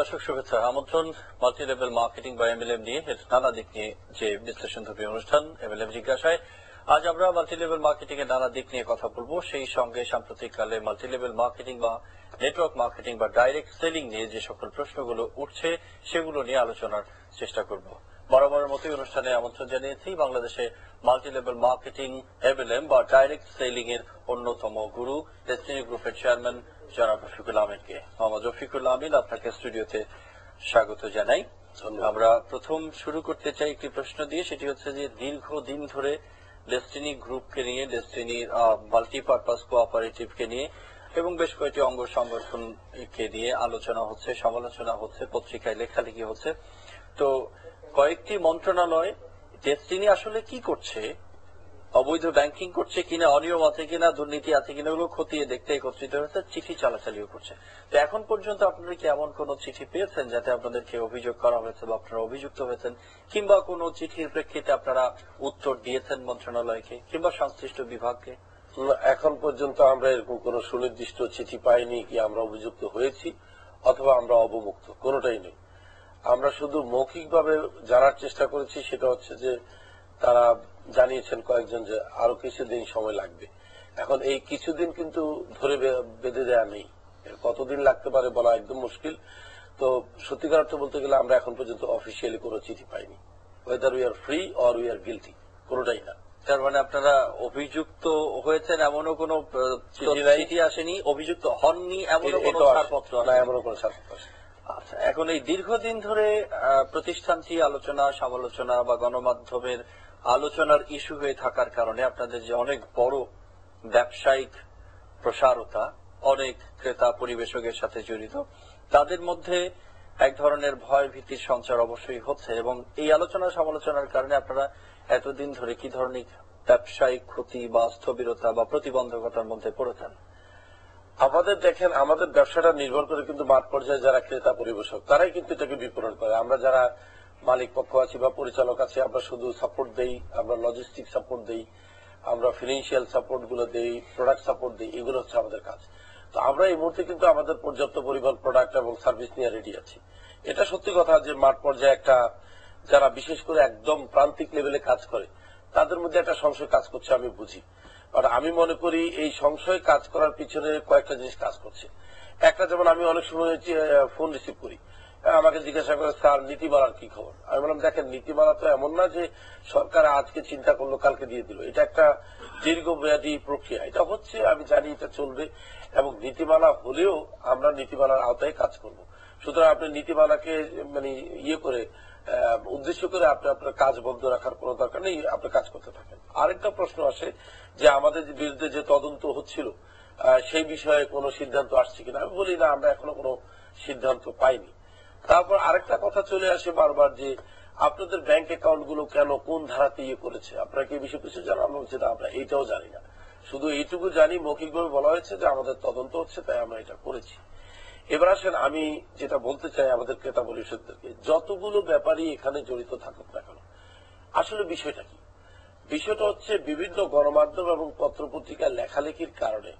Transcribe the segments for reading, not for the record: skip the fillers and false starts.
দর্শক শুভেচ্ছা, আমন্ত্রণ মাল্টি লেভেল মার্কেটিং বা এমএলএম নিয়ে এর নানা দিক নিয়ে যে বিশ্লেষণধর্মী অনুষ্ঠান এমএলএম জিজ্ঞাসায়। আজ আমরা মাল্টি লেভেল মার্কেটিং এর নানা দিক নিয়ে কথা বলবো, সেই সঙ্গে সাম্প্রতিককালে মাল্টি লেভেল মার্কেটিং বা নেটওয়ার্ক মার্কেটিং বা ডাইরেক্ট সেলিং নিয়ে যে সকল প্রশ্নগুলো উঠছে সেগুলো নিয়ে আলোচনার চেষ্টা করব। বরাবরের মতোই অনুষ্ঠানে আমন্ত্রণ জানিয়েছি বাংলাদেশে মাল্টি লেভেল মার্কেটিং এমএলএম বা ডাইরেক্ট সেলিং এর অন্যতম গুরু ডেস্টিনি গ্রুপের চেয়ারম্যান জনাব রফিকুল আমিনকে। মোহাম্মদ রফিকুল আমিন, আপনাকে স্টুডিওতে স্বাগত জানাই। আমরা প্রথম শুরু করতে চাই একটি প্রশ্ন দিয়ে, সেটি হচ্ছে যে দীর্ঘদিন ধরে ডেস্টিনি গ্রুপকে নিয়ে, ডেস্টিনির মাল্টিপারপাস কোঅপারেটিভকে নিয়ে এবং বেশ কয়েকটি অঙ্গ সংগঠনকে নিয়ে আলোচনা হচ্ছে, সমালোচনা হচ্ছে, পত্রিকায় লেখালেখি হচ্ছে। তো কয়েকটি মন্ত্রণালয় ডেস্টিনি আসলে কি করছে, অবৈধ ব্যাংকিং করছে কিনা, অনিয়ম আছে কিনা, দুর্নীতি আছে কিনা, ওগুলো খতিয়ে দেখতে একত্রিত হয়েছে, চিঠি চালাচালিও করছে। তো এখন পর্যন্ত আপনারা কি এমন কোন চিঠি পেয়েছেন যাতে আপনাদেরকে অভিযোগ করা হয়েছে বা আপনারা অভিযুক্ত হয়েছেন, কিংবা কোন চিঠির প্রেক্ষিতে আপনারা উত্তর দিয়েছেন মন্ত্রণালয়কে কিংবা সংশ্লিষ্ট বিভাগকে? এখন পর্যন্ত আমরা এরকম কোন সুনির্দিষ্ট চিঠি পাইনি কি আমরা অভিযুক্ত হয়েছি অথবা আমরা অবমুক্ত, কোনটাই নেই। আমরা শুধু মৌখিকভাবে জানার চেষ্টা করেছি, সেটা হচ্ছে যে তারা জানিয়েছেন কয়েকজন যে আরো কিছুদিন সময় লাগবে। এখন এই কিছুদিন কিন্তু ধরে বেঁধে দেওয়া নেই, কতদিন লাগতে পারে বলা একদম মুশকিল। তো সত্যিকার অর্থে বলতে গেলে আমরা এখন পর্যন্ত অফিসিয়ালি কোনো চিঠি পাইনি, weather we are free or we are guilty, কোনটাই না। তার মানে আপনারা অভিযুক্ত হয়েছেন এমনও কোন চিঠি আসেনি, অভিযুক্ত হননি এমনও কোন ছাড়পত্র না, এমনও কোন ছাড়পত্র আসেনি। আচ্ছা, এখন এই দীর্ঘদিন ধরে প্রতিষ্ঠানটি আলোচনা, সমালোচনা বা গণমাধ্যমের আলোচনার ইস্যু হয়ে থাকার কারণে আপনাদের যে অনেক বড় ব্যবসায়িক প্রসারতা, অনেক ক্রেতা পরিবেশকের সাথে জড়িত, তাদের মধ্যে এক ধরনের ভয় ভীতির সঞ্চার অবশ্যই হচ্ছে। এবং এই আলোচনা সমালোচনার কারণে আপনারা এতদিন ধরে কি ধরনের ব্যবসায়িক ক্ষতি বা স্থবিরতা বা প্রতিবন্ধকতার মধ্যে পড়েছেন? আমাদের দেখেন, আমাদের ব্যবসাটা নির্ভর করে কিন্তু মাঠ পর্যায়ে যারা ক্রেতা পরিবেশক তারাই কিন্তু এটাকে বিপণন করে। আমরা যারা মালিক পক্ষ আছি বা পরিচালক আছে, আমরা শুধু সাপোর্ট দেই, আমরা লজিস্টিক সাপোর্ট দেই, আমরা ফিনান্সিয়াল সাপোর্ট গুলো দেই, প্রোডাক্ট সাপোর্ট দিই, এগুলো হচ্ছে আমাদের কাজ। তো আমরা এই মুহূর্তে কিন্তু আমাদের পর্যাপ্ত পরিমাণ প্রোডাক্ট এবং সার্ভিস নিয়ে রেডি আছি। এটা সত্যি কথা যে মাঠ পর্যায়ে একটা যারা বিশেষ করে একদম প্রান্তিক লেভেলে কাজ করে তাদের মধ্যে একটা সংশয় কাজ করছে, আমি বুঝি। আর আমি মনে করি এই সংশয় কাজ করার পিছনে কয়েকটা জিনিস কাজ করছে। একটা, যেমন আমি অনেক সময় ফোন রিসিভ করি, আমাকে জিজ্ঞাসা করে স্যার নীতিমালার কি খবর। আমি বললাম দেখেন, নীতিমালা তো এমন না যে সরকার আজকে চিন্তা করলো কালকে দিয়ে দিল, এটা একটা দীর্ঘমেয়াদী প্রক্রিয়া। এটা হচ্ছে, আমি জানি এটা চলবে, এবং নীতিমালা হলেও আমরা নীতিমালার আওতায় কাজ করব। সুতরাং আপনি নীতিমালাকে মানে করে উদ্দেশ্য করে আপনি আপনার কাজ বন্ধ রাখার কোন দরকার নেই, আপনি কাজ করতে থাকেন। আরেকটা প্রশ্ন আসে যে আমাদের বিরুদ্ধে যে তদন্ত হচ্ছিল সেই বিষয়ে কোনো সিদ্ধান্ত আসছে কিনা। আমি বলি না, আমরা এখনো কোনো সিদ্ধান্ত পাইনি। তারপর আরেকটা কথা চলে আসে বারবার যে আপনাদের ব্যাংক অ্যাকাউন্ট গুলো কেন কোন ধারাতে করেছে, আপনারা কি বিষয় কিছু জানানো হচ্ছে? না, আমরা এইটাও জানি না, শুধু এইটুকু জানি মৌখিকভাবে বলা হয়েছে যে আমাদের তদন্ত হচ্ছে, তাই আমরা এটা করেছি। এবার আসেন, আমি যেটা বলতে চাই আমাদের ক্রেতা পরিষদদেরকে, যতগুলো ব্যাপারই এখানে জড়িত থাকুক না কেন, আসলে বিষয়টা কি? বিষয়টা হচ্ছে বিভিন্ন গণমাধ্যম এবং পত্রপত্রিকার লেখালেখির কারণে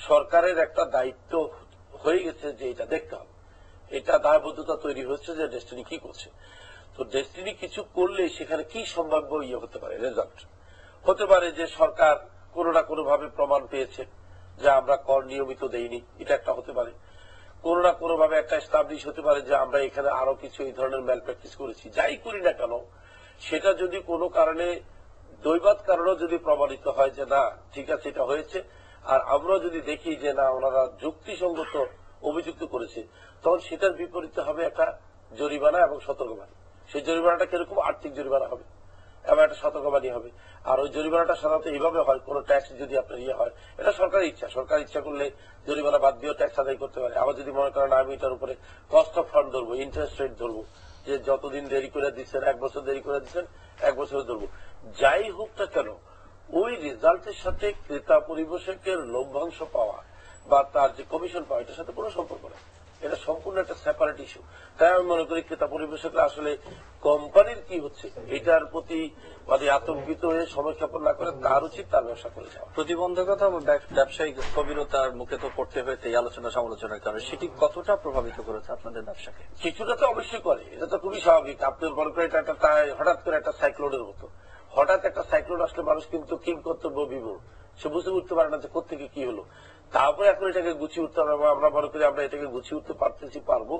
সরকারের একটা দায়িত্ব হয়ে গেছে যে এটা দেখতে হবে, এটা দায়বদ্ধতা তৈরি হচ্ছে যে ডেস্টিনি কি করছে। তো ডেস্টিনি কিছু করলে সেখানে কি সম্ভাব্য হতে পারে, রেজাল্ট হতে পারে যে সরকার কোনো না কোনো ভাবে প্রমাণ পেয়েছে যে আমরা কর নিয়মিত দেইনি, এটা একটা হতে পারে। কোনো না কোনো ভাবে একটা এস্টাবলিশ হতে পারে যে আমরা এখানে আরো কিছু এই ধরনের ম্যাল প্র্যাকটিস করেছি। যাই করি না কেন, সেটা যদি কোনো কারণে দৈবাৎ কারণেও যদি প্রমাণিত হয় যে না ঠিক আছে এটা হয়েছে, আর আমরা যদি দেখি যে না ওনারা যুক্তিসঙ্গত অভিযুক্ত করেছে, তখন সেটার বিপরীতে হবে একটা জরিমানা এবং সতর্কবাণী। সেই জরিমানাটা কিরকম? আর্থিক জরিমানা হবে এবং একটা সতর্কবাণী হবে। আর ওই জরিমানাটা সাধারণত এইভাবে হয়, কোন ট্যাক্স যদি আপনার হয়, এটা সরকারের ইচ্ছা, সরকার ইচ্ছা করলে জরিমানা বাদ দিয়েও ট্যাক্স আদায় করতে পারে। আবার যদি মনে করেন আমি এটার উপরে কস্ট অফ ফান্ড ধরবো, ইন্টারেস্ট রেট ধরবো, যে যতদিন দেরি করে দিচ্ছেন, 1 বছর দেরি করে দিচ্ছেন, 1 বছর ধরবো। যাই হোক না কেন, ওই রেজাল্টের সাথে ক্রেতা পরিবেশকের লভ্যাংশ পাওয়া বা তার যে কমিশন পাওয়া, এটার সাথে কোনো সম্পর্ক নেই। এটা সম্পূর্ণ একটা সেপারেট ইস্যু। তাই আমি মনে করি ক্রেতা পরিবেশকরা আসলে কোম্পানির কি হচ্ছে এটার প্রতি আতঙ্কিত হয়ে সময়ক্ষেপণ না করে তার উচিত তার ব্যবসা করে যাওয়া। প্রতিবন্ধকতা ও ব্যবসায়িক স্থবিরতার মুখে তো পড়তে হয়েছে এই আলোচনা সমালোচনার কারণে, সেটি কতটা প্রভাবিত করেছে আপনাদের ব্যবসাকে? কিছুটা তো অবশ্যই করে, এটা তো খুবই স্বাভাবিক। আপনি মনে করেন এটা একটা হঠাৎ করে একটা সাইক্লোনের মতো, হঠাৎ একটা সাইক্লোন আসলে মানুষ কিন্তু কিং কর্তব্য বিভোর, সে বুঝে উঠতে পারে না যে কোথেকে কি হলো। তারপরে এখন এটাকে গুছিয়ে উঠতে হবে এবং আমরা মনে করি আমরা এটাকে গুছিয়ে উঠতে পারবো।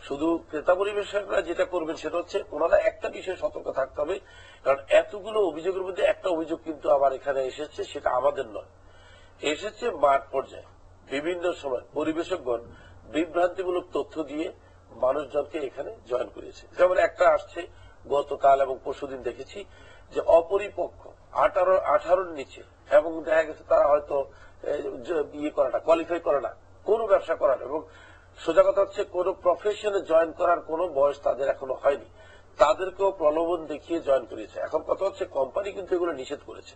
শুধু ক্রেতা পরিবেশকরা যেটা করবেন সেটা হচ্ছে ওনারা একটা বিষয়ে সতর্ক থাকতে হবে, কারণ এতগুলো অভিযোগের মধ্যে একটা অভিযোগ কিন্তু আবার এখানে এসেছে, সেটা আমাদের নয়, এসেছে মাঠ পর্যায়ে। বিভিন্ন সময় পরিবেশকগণ বিভ্রান্তিমূলক তথ্য দিয়ে মানুষজনকে এখানে জয়েন করিয়েছে। যেমন একটা আসছে গতকাল এবং পরশুদিন দেখেছি যে অপরিপক্ক 18-র নিচে, এবং দেখা গেছে তারা হয়তো কোয়ালিফাই করে না, কোনো ব্যবসা করে না, এবং সোজা কথা হচ্ছে কোন প্রফেশনে জয়েন করার কোন বয়স তাদের এখনো হয়নি, তাদেরকেও প্রলোভন দেখিয়ে জয়েন করিয়েছে। এখন কথা হচ্ছে কোম্পানি কিন্তু এগুলো নিষেধ করেছে।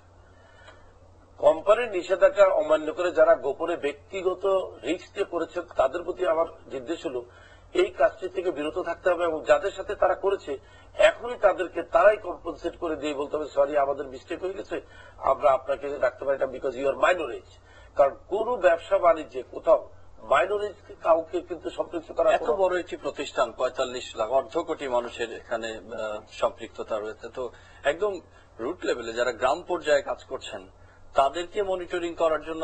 কোম্পানির নিষেধাজ্ঞা অমান্য করে যারা গোপনে ব্যক্তিগত রিস্ক দিয়ে করেছে তাদের প্রতি আমার নির্দেশ হলো এই কাজটি থেকে বিরত থাকতে হবে, এবং যাদের সাথে তারা করেছে এখনই তাদেরকে তারাই কম্পেনসেট করে দিয়ে বলতে হবে সরি আমাদের মিস্টেক হয়ে গেছে, আমরা আপনাকে রাখতে পারি না because you are minor age. কারণ কোন ব্যবসা বাণিজ্যে কোথাও মাইনর এজ কাউকে কিন্তু সম্পৃক্ত করা, এত বড় একটি প্রতিষ্ঠান 45 লাখ অর্ধ কোটি মানুষের এখানে সম্পৃক্ততা রয়েছে, তো একদম রুট লেভেলে যারা গ্রাম পর্যায়ে কাজ করছেন তাদেরকে মনিটরিং করার জন্য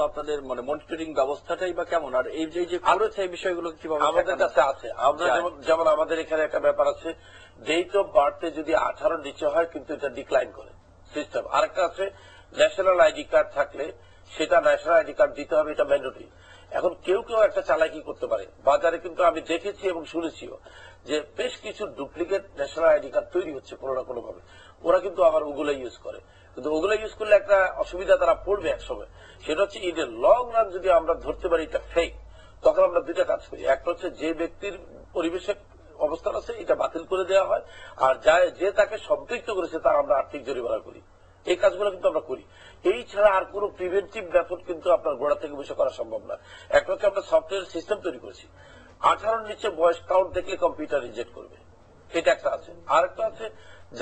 করে মনিটরিং ব্যবস্থাটাই বা কেমন, আর এই যে করেছে এই বিষয়গুলো কিভাবে আমাদের কাছে আছে। আমরা যেমন আমাদের এখানে একটা ব্যাপার আছে, ডেট অফ বার্থে যদি 18-র নিচে হয় কিন্তু এটা ডিক্লাইন করে সিস্টেম। আরেকটা আছে ন্যাশনাল আইডি কার্ড থাকলে সেটা ন্যাশনাল আইডি কার্ড দিতে হবে, এটা ম্যান্ডেটরি। এখন কেউ কেউ একটা চালাকি করতে পারে, বাজারে কিন্তু আমি দেখেছি এবং শুনেছিও যে বেশ কিছু ডুপ্লিকেট ন্যাশনাল আইডি কার্ড তৈরি হচ্ছে কোনো না কোনো ভাবে, ওরা কিন্তু আবার ওগুলো ইউজ করে। কিন্তু ওগুলো ইউজ করলে একটা অসুবিধা তারা পড়বে একসময়, সেটা হচ্ছে ইন এ লং রান যদি আমরা ধরতে পারি এটা ফেক, তখন আমরা দুইটা কাজ করি। একটা হচ্ছে যে ব্যক্তির পরিবেশে অবস্থান আছে এটা বাতিল করে দেওয়া হয়, আর যে তাকে সম্পৃক্ত করেছে তার আমরা আর্থিক জরিমানা করি। এই কাজগুলো কিন্তু আমরা করি। এই ছাড়া আর কোন প্রিভেন্টিভ মেথড কিন্তু আপনার গোড়া থেকে বসে করা সম্ভব না। একটা হচ্ছে আমরা সফটওয়্যার সিস্টেম তৈরি করেছি, 18-র নিচে বয়স কাউন্ট দেখলে কম্পিউটার রিজেক্ট করবে, এটা একটা আছে। আর একটা আছে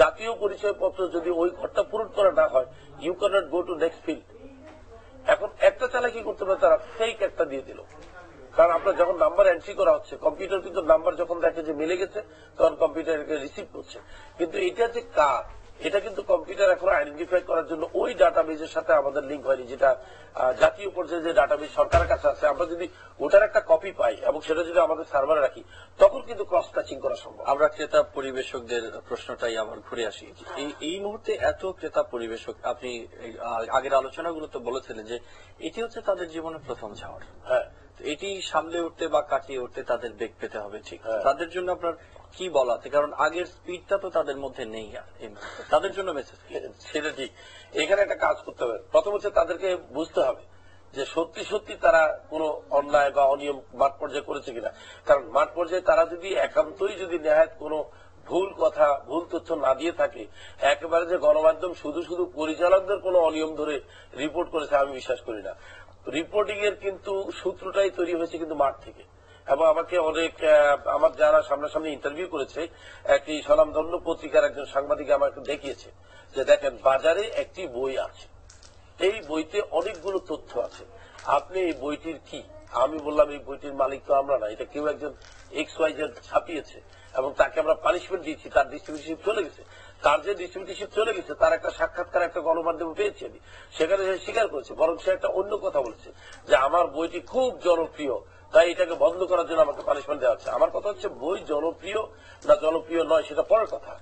জাতীয় পরিচয়পত্র যদি ওই ঘরটা পূরণ করা না হয় you can not go to next field. এখন একটা চালাকি করতে পারে, তারা ফেক একটা দিয়ে দিল, কারণ আপনার যখন নাম্বার এন্ট্রি করা হচ্ছে কম্পিউটার কিন্তু নাম্বার যখন দেখে যে মিলে গেছে তখন কম্পিউটার রিসিভ করছে, কিন্তু এটা যে কার এটা কিন্তু কম্পিউটার এখন আইডেন্টিফাই করার জন্য ওই ডাটাবেজের সাথে আমাদের লিঙ্ক হয়নি, যেটা জাতীয় পর্যায়ে যে ডাটাবেজ সরকারের কাছে আছে। আমরা যদি ওটার একটা কপি পাই এবং সেটা যদি আমাদের সার্ভারে রাখি তখন কিন্তু ক্রস ম্যাচিং করা সম্ভব। আমরা ক্রেতা পরিবেশকদের প্রশ্নটাই আবার ঘুরে আসি। এই মুহূর্তে এত ক্রেতা পরিবেশক, আপনি আগের আলোচনাগুলো তো বলেছিলেন যে এটি হচ্ছে তাদের জীবনের প্রথম ঝড়। হ্যাঁ, এটি সামলে উঠতে বা কাটিয়ে উঠতে তাদের বেগ পেতে হবে, ঠিক? তাদের জন্য আপনার কি বলা আছে? কারণ আগের স্পিডটা তো তাদের মধ্যে নেই আর এই মুহূর্তে, তাদের জন্য মেসেজ সেটা ঠিক। এখানে একটা কাজ করতে হবে। প্রথম হচ্ছে তাদেরকে বুঝতে হবে যে সত্যি সত্যি তারা কোনো অন্যায় বা অনিয়ম মাঠ পর্যায়ে করেছে কিনা। কারণ মাঠ পর্যায়ে তারা যদি একান্তই যদি নেহাত কোনো ভুল কথা ভুল তথ্য না দিয়ে থাকে, একেবারে যে গণমাধ্যম শুধু শুধু পরিচালকদের কোনো অনিয়ম ধরে রিপোর্ট করেছে আমি বিশ্বাস করি না। রিপোর্টিং এর কিন্তু সূত্রটাই তৈরি হয়েছে কিন্তু মাঠ থেকে। এবং আমাকে অনেক আমার যারা সামনাসামনি ইন্টারভিউ করেছে, একটি স্বনামধন্য পত্রিকার একজন সাংবাদিক আমাকে দেখিয়েছে যে দেখেন বাজারে একটি বই আছে, এই বইতে অনেকগুলো তথ্য আছে, আপনি এই বইটির কি? আমি বললাম এই বইটির মালিক তো আমরা না, এটা কেউ একজন XYZ ছাপিয়েছে এবং তাকে আমরা পানিশমেন্ট দিয়েছি, তার ডিস্ট্রিবিউশন চলে গেছে। তার যে ডিস্ট্রিবিউশন চলে গেছে তার একটা সাক্ষাৎকার একটা গণমাধ্যমে পেয়েছি আমি, সেখানে সে স্বীকার করেছে। বরং সে একটা অন্য কথা বলেছে যে আমার বইটি খুব জনপ্রিয়, তাই এটাকে বন্ধ করার জন্য আমাকে পানিশমেন্ট দেওয়া হচ্ছে। আমার কথা হচ্ছে বই জনপ্রিয় না জনপ্রিয় নয় সেটা পরের কথা।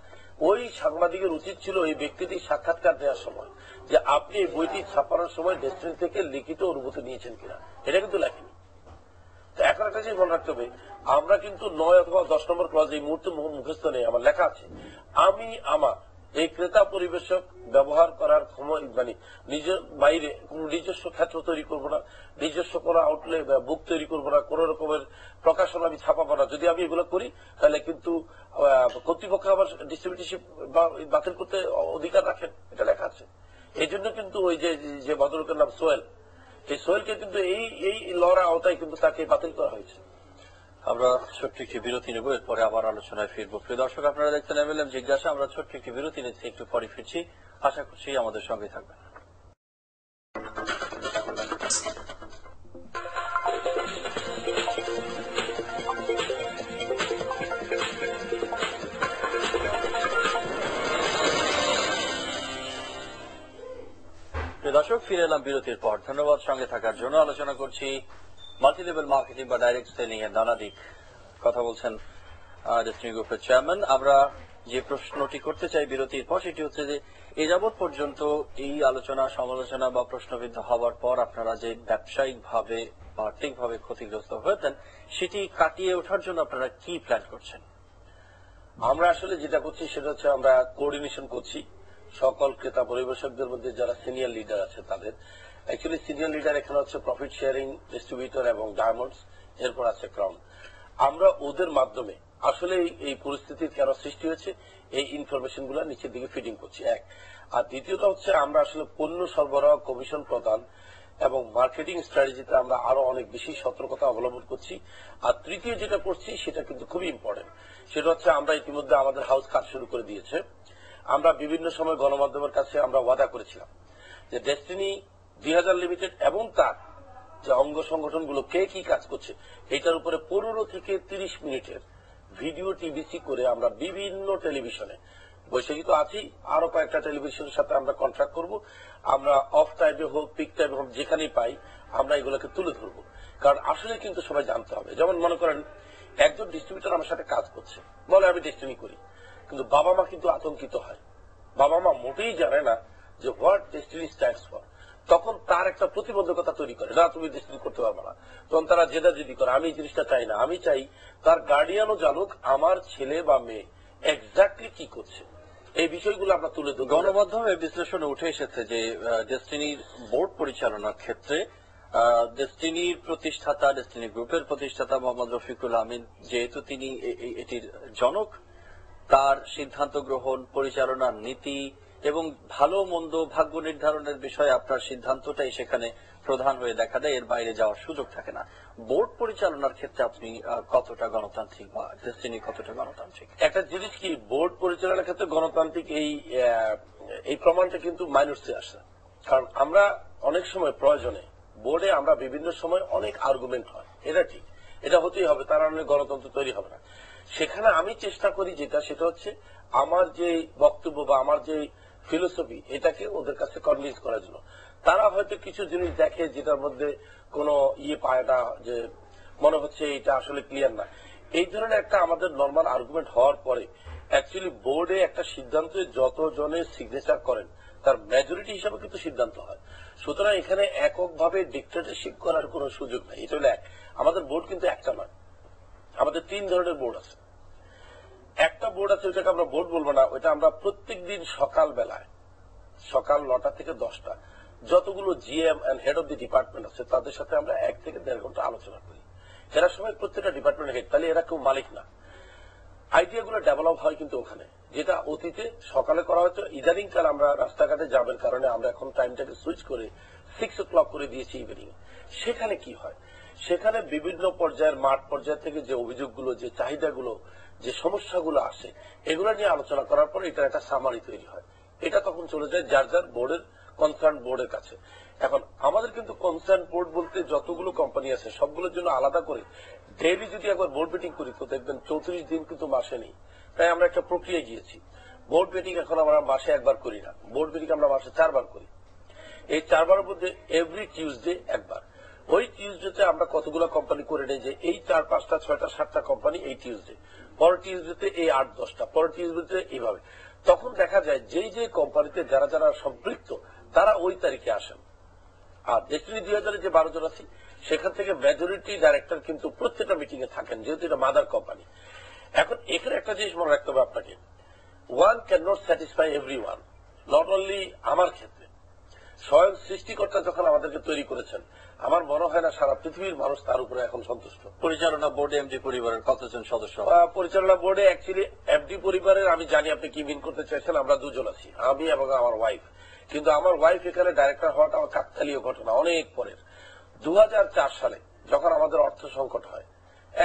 ওই সাংবাদিকের উচিত ছিল এই ব্যক্তিটির সাক্ষাৎকার দেওয়ার সময় যে আপনি এই বইটি ছাপানোর সময় ডেস্টিনি থেকে লিখিত অনুমতি নিয়েছেন কিনা, এটা কিন্তু লেখেনি। এখন একটা জিনিস মনে রাখতে হবে, আমরা কিন্তু 9 অথবা 10 নম্বর ক্লজ এই মুহূর্তে মুখস্থ নেই, আমার লেখা আছে আমি আমার এই ক্রেতা পরিবেশক ব্যবহার করার নিজের বাইরে কোন নিজস্ব ক্ষেত্র তৈরি করবো না, নিজস্ব কোনো আউটলেট বুক তৈরি করবো না, কোন রকমের প্রকাশন আমি ছাপাবো না। যদি আমি এগুলো করি তাহলে কিন্তু কর্তৃপক্ষ আমার ডিস্ট্রিবিউটরশিপ বাতিল করতে অধিকার রাখেন, এটা লেখা আছে। এই জন্য কিন্তু ওই যে ভদ্রলোকের নাম সোহেল, এই সোহেলকে কিন্তু এই লড়া আওতায় কিন্তু তাকে বাতিল করা হয়েছে। আমরা ছোট্ট একটি বিরতি নেব, এরপরে আবার আলোচনায় ফিরবো। প্রিয় দর্শক, আপনারা দেখছেন এমএলএম জিজ্ঞাসা। আমরা ছোট্ট একটি বিরতি নিচ্ছি, একটু পরে ফিরছি। আশা করছি আমাদের সঙ্গে থাকবেন। দর্শক, ফিরে এলাম বিরতির পর। ধন্যবাদ সঙ্গে থাকার জন্য। আলোচনা করছি মাল্টি লেভেল মার্কেটিং বা ডাইরেক্ট সেলিং এর নানা দিক। কথা বলছেন ডেস্টিনি গ্রুপের চেয়ারম্যান। আমরা যে প্রশ্নটি করতে চাই বিরতির পর সেটি হচ্ছে যে এ যাবৎ পর্যন্ত এই আলোচনা সমালোচনা বা প্রশ্নবিদ্ধ হওয়ার পর আপনারা যে ব্যবসায়িকভাবে বা আর্থিকভাবে ক্ষতিগ্রস্ত হয়েছেন সেটি কাটিয়ে ওঠার জন্য আপনারা কি প্ল্যান করছেন? আমরা আসলে যেটা করছি সেটা হচ্ছে আমরা কোঅর্ডিনেশন করছি সকল ক্রেতা পরিবেশকদের মধ্যে যারা সিনিয়র লিডার আছে তাদের। অ্যাকচুয়ালি সিনিয়র লিডার এখানে হচ্ছে প্রফিট শেয়ারিং, ডিস্ট্রিবিউটর এবং ডায়মন্ডস, এরপর আছে ক্রাউন। আমরা ওদের মাধ্যমে আসলে এই পরিস্থিতির কেন সৃষ্টি হয়েছে এই ইনফরমেশন গুলো নিচের দিকে ফিডিং করছি, এক। আর দ্বিতীয়টা হচ্ছে আমরা আসলে পণ্য সরবরাহ, কমিশন প্রদান এবং মার্কেটিং স্ট্র্যাটেজিতে আমরা আরো অনেক বেশি সতর্কতা অবলম্বন করছি। আর তৃতীয় যেটা করছি সেটা কিন্তু খুবই ইম্পর্টেন্ট, সেটা হচ্ছে আমরা ইতিমধ্যে আমাদের হাউস কাজ শুরু করে দিয়েছে। আমরা বিভিন্ন সময় গণমাধ্যমের কাছে আমরা ওয়াদা করেছিলাম যে ডেস্টিনি 2000 লিমিটেড এবং তার যে অঙ্গ সংগঠনগুলো কে কি কাজ করছে এটার উপরে 15 থেকে 30 মিনিটের ভিডিও টিভিসি করে আমরা বিভিন্ন টেলিভিশনে, বৈশাখী তো আছি, আরো কয়েকটা টেলিভিশনের সাথে আমরা কন্ট্রাক্ট করব। আমরা অফ টাইমে হোক, পিক টাইমে হোক, যেখানেই পাই আমরা এগুলোকে তুলে ধরবো। কারণ আসলে কিন্তু সবাই জানতে হবে। যেমন মনে করেন একজন ডিস্ট্রিবিউটর আমার সাথে কাজ করছে, বলে আমি ডেস্টিনি করি, কিন্তু বাবা মা কিন্তু আতঙ্কিত হয়। বাবা মা মোটেই জানে না যে হোয়াট ডেস্টিনি স্ট্যান্ডস ফর। তখন তার একটা প্রতিবন্ধকতা তৈরি করে, না তুমি ডেস্টিনি করতে পারবে না। তখন তারা জেদাজেদি করে। আমি এই জিনিসটা চাই না। আমি চাই তার গার্ডিয়ানও জানুক আমার ছেলে বা মেয়ে এক্স্যাক্টলি কি করছে। এই বিষয়গুলো আমরা তুলে ধরব। গণমাধ্যমে বিশ্লেষণে উঠে এসেছে যে ডেস্টিনির বোর্ড পরিচালনার ক্ষেত্রে ডেস্টিনির প্রতিষ্ঠাতা, ডেস্টিনি গ্রুপের প্রতিষ্ঠাতা মোহাম্মদ রফিকুল আমিন, যেহেতু তিনি এটির জনক, তার সিদ্ধান্ত গ্রহণ, পরিচালনার নীতি এবং ভালো মন্দ ভাগ্য নির্ধারণের বিষয়ে আপনার সিদ্ধান্তটাই সেখানে প্রধান হয়ে দেখা দেয়, এর বাইরে যাওয়ার সুযোগ থাকে না। বোর্ড পরিচালনার ক্ষেত্রে আপনি কতটা গণতান্ত্রিক বা ডেস্টিনি কতটা গণতান্ত্রিক? একটা জিনিস কি, বোর্ড পরিচালনার ক্ষেত্রে গণতান্ত্রিক এই প্রমাণটা কিন্তু মাইনসে আসে। কারণ আমরা অনেক সময় প্রয়োজনে বোর্ডে আমরা বিভিন্ন সময় অনেক আর্গুমেন্ট হয়, এটা ঠিক, এটা হতেই হবে, তার কারণে গণতন্ত্র তৈরি হবে না। সেখানে আমি চেষ্টা করি সেটা হচ্ছে আমার যে বক্তব্য বা আমার যে ফিলোসফি এটাকে ওদের কাছে কনভিন্স করার জন্য। তারা হয়তো কিছু জিনিস দেখে যেটার মধ্যে কোনো পায় না, যে মনে হচ্ছে এটা আসলে ক্লিয়ার না। এই ধরনের একটা আমাদের নর্মাল আর্গুমেন্ট হওয়ার পরে অ্যাকচুয়ালি বোর্ডে একটা সিদ্ধান্তে যত জনের সিগনেচার করেন তার মেজরিটি হিসাবে কিন্তু সিদ্ধান্ত হয়। সুতরাং এখানে এককভাবে ডিক্টেটরশিপ করার কোনো সুযোগ নাই। এটা হলো এক। আমাদের বোর্ড কিন্তু একটা নয়, আমাদের 3 ধরনের বোর্ড আছে। একটা বোর্ড আছে ওইটাকে আমরা বোর্ড বলবো না, ওইটা আমরা প্রত্যেকদিন সকাল বেলায়, সকাল 9টা থেকে 10টা যতগুলো GM and head of the department আছে তাদের সাথে আমরা 1 থেকে 1.5 ঘন্টা আলোচনা করি। এরা সবাই প্রত্যেকটা ডিপার্টমেন্ট হেড, তাহলে এরা কেউ মালিক না। আইডিয়াগুলো ডেভেলপ হয় কিন্তু ওখানে, যেটা অতীতে সকালে করা হতো। ইদানিং কাল আমরা রাস্তাঘাটে যাবের কারণে আমরা এখন টাইমটাকে সুইচ করে 6 o'clock করে দিয়েছি ইভিনিং। সেখানে কি হয়, সেখানে বিভিন্ন পর্যায়ের মাঠ পর্যায় থেকে যে অভিযোগগুলো, যে চাহিদাগুলো, যে সমস্যাগুলো আসে এগুলো নিয়ে আলোচনা করার পর এটা একটা সামারি তৈরি হয়। এটা তখন চলে যায় যার যার বোর্ডের কনসার্ন বোর্ডের কাছে। এখন আমাদের কিন্তু কনসার্ন বোর্ড বলতে যতগুলো কোম্পানি আছে সবগুলোর জন্য আলাদা করে ডেইলি যদি একবার বোর্ড মিটিং করি তো দেখবেন 34 দিন কিন্তু মাসে নেই। তাই আমরা একটা প্রক্রিয়া গিয়েছি। বোর্ড মিটিং এখন আমরা মাসে একবার করি না, বোর্ড মিটিং আমরা মাসে 4 বার করি। এই 4 বারের মধ্যে এভরি টিউসডে একবার। ওই টিউসডেতে আমরা কতগুলো কোম্পানি করে নেই যে এই 4, 5টা, 6টা, 7টা কোম্পানি এই টিউসডে, পরের টিউসডেতে এই 8, 10টা, পরের টিউসডেতে এইভাবে। তখন দেখা যায় যেই যে কোম্পানিতে যারা যারা সম্পৃক্ত তারা ওই তারিখে আসেন। আর ডেস্টিনি 2000 যে 12 জন আছি সেখান থেকে মেজরিটি ডাইরেক্টর কিন্তু প্রত্যেকটা মিটিং এ থাকেন, যেহেতু এটা মাদার কোম্পানি। এখন এখানে একটা জিনিস মনে রাখতে হবে আপনাকে, one can not satisfy everyone, not only আমার ক্ষেত্রে। স্বয়ং সৃষ্টিকর্তা যখন আমাদেরকে তৈরি করেছেন আমার মনে হয় না সারা পৃথিবীর মানুষ তার উপরে এখন সন্তুষ্ট। পরিচালনা বোর্ডে এমডি পরিবারের কতজন সদস্য? পরিচালনা বোর্ডে অ্যাকচুয়ালি এমডি পরিবারের, আমি জানি আপনি কি মিন করতে চাইছেন, আমরা 2 জন আছি, আমি এবং আমার ওয়াইফ। কিন্তু আমার ওয়াইফ এখানে ডাইরেক্টর হওয়াটা আমার কাকতালীয় ঘটনা, অনেক পরের। 2004 সালে যখন আমাদের অর্থ সংকট হয়,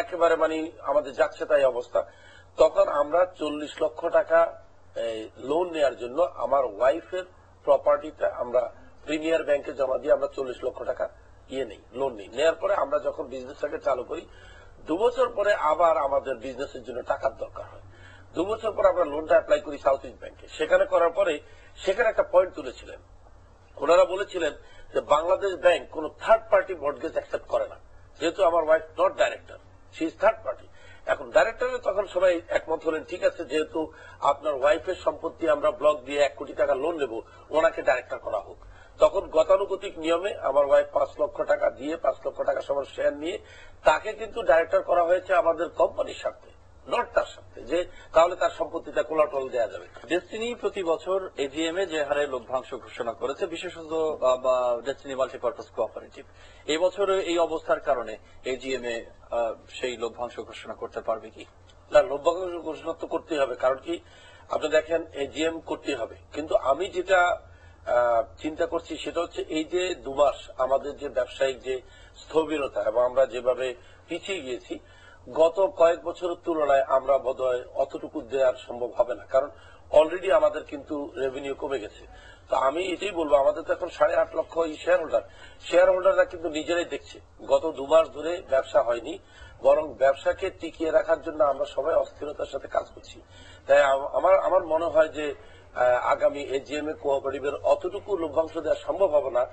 একেবারে মানে আমাদের যাচ্ছে তাই অবস্থা। তখন আমরা 40 লক্ষ টাকা লোন নেওয়ার জন্য আমার ওয়াইফের প্রপার্টিটা আমরা প্রিমিয়ার ব্যাংকে জমা দিয়ে আমরা 40 লক্ষ টাকা লোন নেই। নেওয়ার পরে আমরা যখন বিজনেসটাকে চালু করি 2 বছর পরে আবার আমাদের বিজনেসের জন্য টাকার দরকার হয়। 2 বছর পর আমরা লোনটা অ্যাপ্লাই করি সাউথ ইস্ট ব্যাংকে। সেখানে করার পরে সেখানে একটা পয়েন্ট তুলেছিলেন, ওনারা বলেছিলেন যে বাংলাদেশ ব্যাংক কোন থার্ড পার্টি মর্টগেজ অ্যাকসেপ্ট করে না, যেহেতু আমার wife not director, she is third party. এখন ডাইরেক্টরের তখন সবাই একমত হলেন, ঠিক আছে যেহেতু আপনার ওয়াইফের সম্পত্তি আমরা ব্লক দিয়ে 1 কোটি টাকা লোন নেব, ওনাকে ডাইরেক্টর করা হোক। তখন গতানুগতিক নিয়মে আমার ওয়াইফ 5 লক্ষ টাকা দিয়ে 5 লক্ষ টাকা সবার শেয়ার নিয়ে তাকে কিন্তু ডাইরেক্টর করা হয়েছে আমাদের কোম্পানির স্বার্থে, নট তার স্বার্থে, যে তাহলে তার সম্পত্তিটা কোলাটল দেওয়া যাবে। ডেস্টিনি প্রতি বছর এজিএম এ যে হারে লভ্যাংশ ঘোষণা করেছে, বিশেষত ডেস্টিনি মাল্টিপারপাস কোঅপারেটিভ, এই বছর এই অবস্থার কারণে এজিএম এ সেই লভ্যাংশ ঘোষণা করতে পারবে কি? না, লভ্যাংশ ঘোষণা তো করতেই হবে, কারণ কি আপনি দেখেন এজিএম করতে হবে, কিন্তু আমি যেটা চিন্তা করছি সেটা হচ্ছে এই যে 2 মাস আমাদের যে ব্যবসায়িক যে স্থবিরতা এবং আমরা যেভাবে পিছিয়ে গিয়েছি, গত কয়েক বছরের তুলনায় আমরা বোধহয় অতটুকু দেওয়ার সম্ভব হবে না, কারণ অলরেডি আমাদের কিন্তু রেভিনিউ কমে গেছে। তো আমি এটাই বলবো, আমাদের তো এখন 8.5 লক্ষ শেয়ার হোল্ডাররা কিন্তু নিজেরাই দেখছে গত 2 মাস ধরে ব্যবসা হয়নি, বরং ব্যবসাকে টিকিয়ে রাখার জন্য আমরা সবাই অস্থিরতার সাথে কাজ করছি। তাই আমার মনে হয় যে আগামী এজিএম এ কোঅপারেটিভের অতটুকু লভ্যাংশ দেওয়া সম্ভব হবে না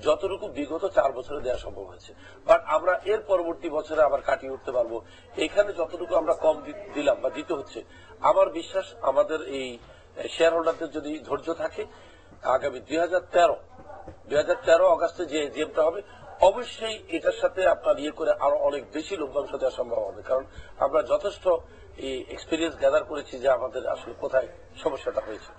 যতটুকু বিগত 4 বছরে দেওয়া সম্ভব হয়েছে, বাট আমরা এর পরবর্তী বছরে আবার কাটিয়ে উঠতে পারবো। এখানে যতটুকু আমরা কম দিলাম বা দিতে হচ্ছে, আমার বিশ্বাস আমাদের এই শেয়ার হোল্ডারদের যদি ধৈর্য থাকে, আগামী 2013 অগাস্টে যে এজিএমটা হবে অবশ্যই এটার সাথে আপনার করে আরো অনেক বেশি লভ্যাংশ দেওয়া সম্ভব হবে, কারণ আমরা যথেষ্ট এই এক্সপিরিয়েন্স গ্যাদার করেছি যে আমাদের আসলে কোথায় সমস্যাটা হয়েছে।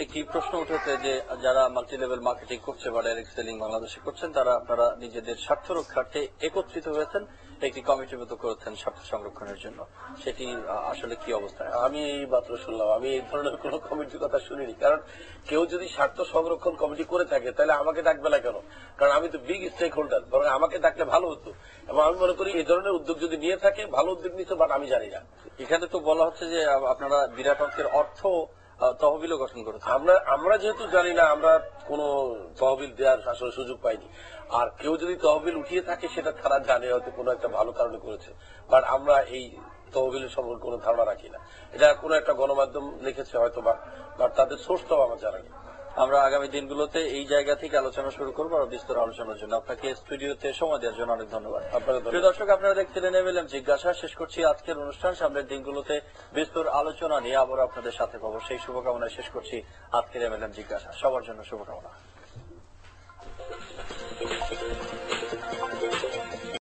একটি প্রশ্ন উঠেছে যে যারা মাল্টি লেভেল মার্কেটিং করছে বা ডাইরেক্ট সেলিং বাংলাদেশে করছেন, তারা আপনারা নিজেদের স্বার্থ রক্ষার্থে একত্রিত হয়েছেন, একটি কমিটিবদ্ধ করেছেন স্বার্থ সংরক্ষণের জন্য, সেটি আসলে কি অবস্থায়? আমি এই মাত্র শুনলাম, আমি এই ধরনের কোন কমিটির কথা শুনিনি, কারণ কেউ যদি স্বার্থ সংরক্ষণ কমিটি করে থাকে তাহলে আমাকে ডাকবে না কেন? কারণ আমি তো বিগ স্টেক হোল্ডার, বরং আমাকে ডাকলে ভালো হতো। এবং আমি মনে করি এই ধরনের উদ্যোগ যদি নিয়ে থাকে, ভালো উদ্যোগ নিচ্ছে, বাট আমি জানি না। এখানে তো বলা হচ্ছে যে আপনারা বিরাট অঙ্কের অর্থ তহবিলও গঠন করেছেন। আমরা যেহেতু জানি না, আমরা কোন তহবিল দেওয়ার আসলে সুযোগ পাইনি। আর কেউ যদি তহবিল উঠিয়ে থাকে সেটা তারা জানে, হয়তো কোনো একটা ভালো কারণে করেছে, বাট আমরা এই তহবিলের সম্পর্কে কোনো ধারণা রাখি না। এটা কোনো একটা গণমাধ্যম লিখেছে হয়তো, বাট তাদের সোর্সটাও আমার জানা নেই। আমরা আগামী দিনগুলোতে এই জায়গা থেকে আলোচনা শুরু করবো, আর বিস্তর আলোচনার জন্য আপনাকে স্টুডিওতে সময় দেওয়ার জন্য অনেক ধন্যবাদ। প্রিয় দর্শক, আপনারা দেখছিলেন এমএলএম জিজ্ঞাসা। শেষ করছি আজকের অনুষ্ঠান। সামনের দিনগুলোতে বিস্তর আলোচনা নিয়ে আবার আপনাদের সাথে পাবো, সেই শুভকামনায় শেষ করছি আজকের এমএলএম জিজ্ঞাসা। সবার জন্য শুভকামনা।